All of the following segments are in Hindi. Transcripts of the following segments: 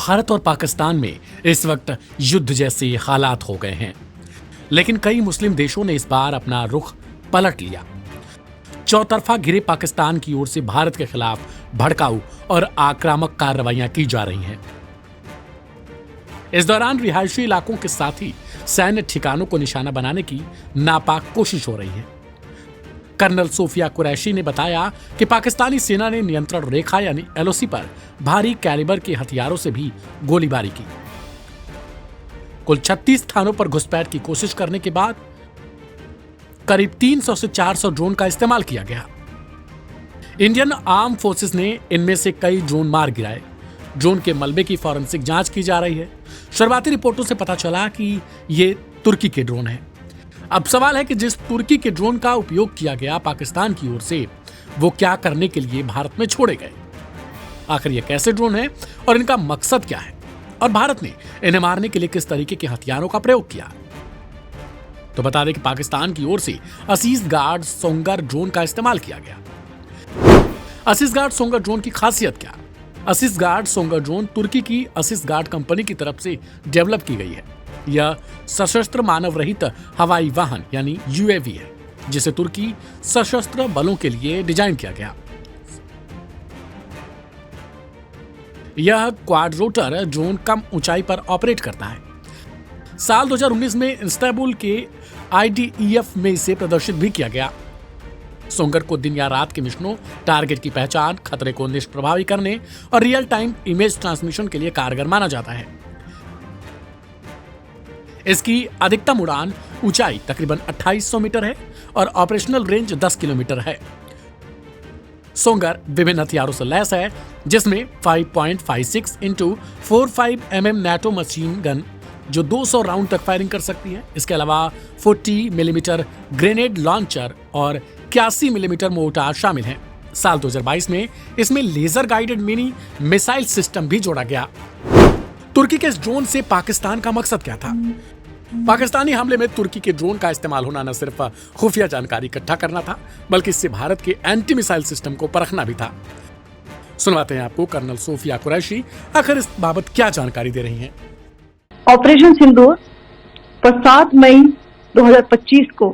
भारत और पाकिस्तान में इस वक्त युद्ध जैसे हालात हो गए हैं, लेकिन कई मुस्लिम देशों ने इस बार अपना रुख पलट लिया। चौतरफा घिरे पाकिस्तान की ओर से भारत के खिलाफ भड़काऊ और आक्रामक कार्रवाइयां की जा रही हैं। इस दौरान रिहायशी इलाकों के साथ ही सैन्य ठिकानों को निशाना बनाने की नापाक कोशिश हो रही है। कर्नल सोफिया कुरैशी ने बताया कि पाकिस्तानी सेना ने नियंत्रण रेखा यानी एलओसी पर भारी कैलिबर के हथियारों से भी गोलीबारी की। कुल 36 स्थानों पर घुसपैठ की कोशिश करने के बाद करीब 300 से 400 ड्रोन का इस्तेमाल किया गया। इंडियन आर्म फोर्सेस ने इनमें से कई ड्रोन मार गिराए। ड्रोन के मलबे की फॉरेंसिक जांच की जा रही है। शुरुआती रिपोर्टों से पता चला कि ये तुर्की के ड्रोन हैं। अब सवाल है कि जिस तुर्की के ड्रोन का उपयोग किया गया पाकिस्तान की ओर से, वो क्या करने के लिए भारत में छोड़े गए? आखिर ये कैसे ड्रोन हैं और इनका मकसद क्या है, और भारत ने इन्हें मारने के लिए किस तरीके के हथियारों का प्रयोग किया? तो बता दें कि पाकिस्तान की ओर से असीस गार्ड सोंगर ड्रोन का इस्तेमाल किया गया। असीस गार्ड सोंगर ड्रोन की खासियत क्या? असीस गार्ड सोंगर ड्रोन तुर्की की असीस गार्ड कंपनी की तरफ से डेवलप की गई है। यह सशस्त्र मानव रहित हवाई वाहन यानी यूएवी है, जिसे तुर्की सशस्त्र बलों के लिए डिजाइन किया गया। यह क्वाड्रोटर ड्रोन कम ऊंचाई पर ऑपरेट करता है। साल 2019 में इस्तांबुल के आईडीईएफ में इसे प्रदर्शित भी किया गया। सोंगर को दिन या रात के मिशनों, टारगेट की पहचान, खतरे को निष्प्रभावी करने और रियल टाइम इमेज ट्रांसमिशन के लिए कारगर माना जाता है। इसकी अधिकतम उड़ान ऊंचाई तकरीबन 2800 मीटर है और ऑपरेशनल रेंज 10 किलोमीटर है। सोंगर विभिन्न हथियारों से लैस है, जिसमें 5.56 × 45 mm नैटो मशीन गन जो 200 राउंड तक फायरिंग कर सकती है। इसके अलावा 40 मिलीमीटर ग्रेनेड लॉन्चर और 81 मिलीमीटर मोर्टार शामिल हैं। साल 2022 में इसमें laser guided mini missile system भी जोड़ा गया। तुर्की के इस ड्रोन से पाकिस्तान का मकसद क्या था? पाकिस्तानी हमले में तुर्की के ड्रोन का इस्तेमाल होना न सिर्फ खुफिया जानकारी इकट्ठा करना था, बल्कि इससे भारत के एंटी मिसाइल सिस्टम को परखना भी था। सुनवाते हैं आपको कर्नल सोफिया कुरैशी आखिर इस बाबत क्या जानकारी दे रही हैं। ऑपरेशन सिंदूर पर 7 मई 2025 को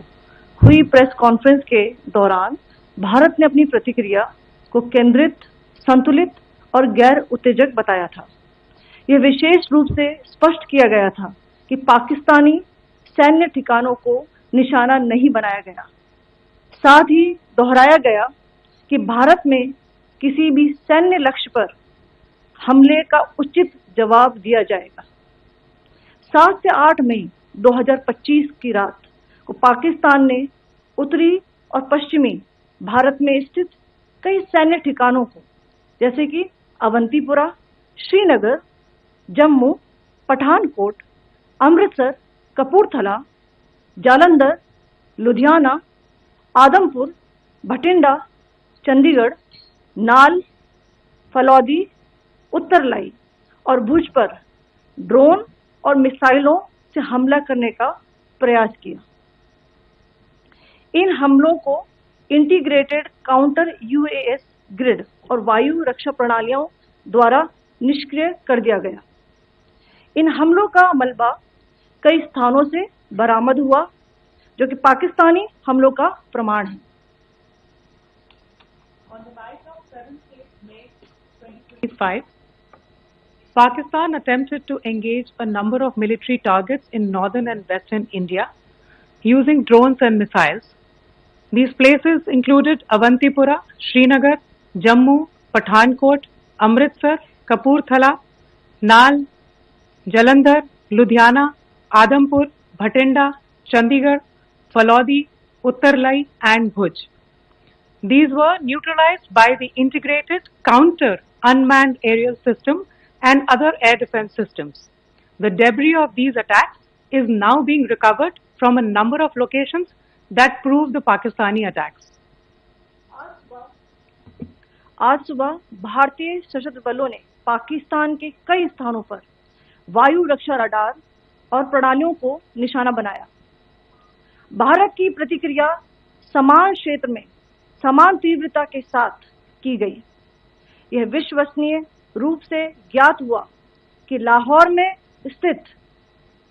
हुई प्रेस कॉन्फ्रेंस के दौरान भारत ने अपनी प्रतिक्रिया को केंद्रित, संतुलित और गैर उत्तेजक बताया था। यह विशेष रूप से स्पष्ट किया गया था कि पाकिस्तानी सैन्य ठिकानों को निशाना नहीं बनाया गया। साथ ही दोहराया गया कि भारत में किसी भी सैन्य लक्ष्य पर हमले का उचित जवाब दिया जाएगा। 7 से 8 मई 2025 की रात को पाकिस्तान ने उत्तरी और पश्चिमी भारत में स्थित कई सैन्य ठिकानों को, जैसे कि अवंतीपुरा, श्रीनगर, जम्मू, पठानकोट, अमृतसर, कपूरथला, जालंधर, लुधियाना, आदमपुर, भटिंडा, चंडीगढ़, नाल, फलौदी, उत्तरलाई और भुज पर ड्रोन और मिसाइलों से हमला करने का प्रयास किया। इन हमलों को इंटीग्रेटेड काउंटर यूएस ग्रिड और वायु रक्षा प्रणालियों द्वारा निष्क्रिय कर दिया गया। इन हमलों का मलबा कई स्थानों से बरामद हुआ, जो कि पाकिस्तानी हमलों का प्रमाण है। On the night of 7th May 2025, Pakistan attempted to engage a number of military targets in northern and western India using drones and missiles. These places included Avantipura, Srinagar, Jammu, Pathankot, Amritsar, Kapurthala, Nal, Jalandhar, Ludhiana, Adampur, Bhatinda, Chandigarh, Falodi, Uttarlai and Bhuj. These were neutralized by the integrated counter unmanned aerial system and other air defense systems. The debris of these attacks is now being recovered from a number of locations that prove the Pakistani attacks. आज सुबह भारतीय सशस्त्र बलों ने पाकिस्तान के कई स्थानों पर वायु रक्षा रडार और प्रणालियों को निशाना बनाया। भारत की प्रतिक्रिया समान क्षेत्र में समान तीव्रता के साथ की गई। यह विश्वसनीय रूप से ज्ञात हुआ कि लाहौर में स्थित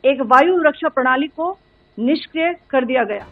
एक वायु रक्षा प्रणाली को निष्क्रिय कर दिया गया।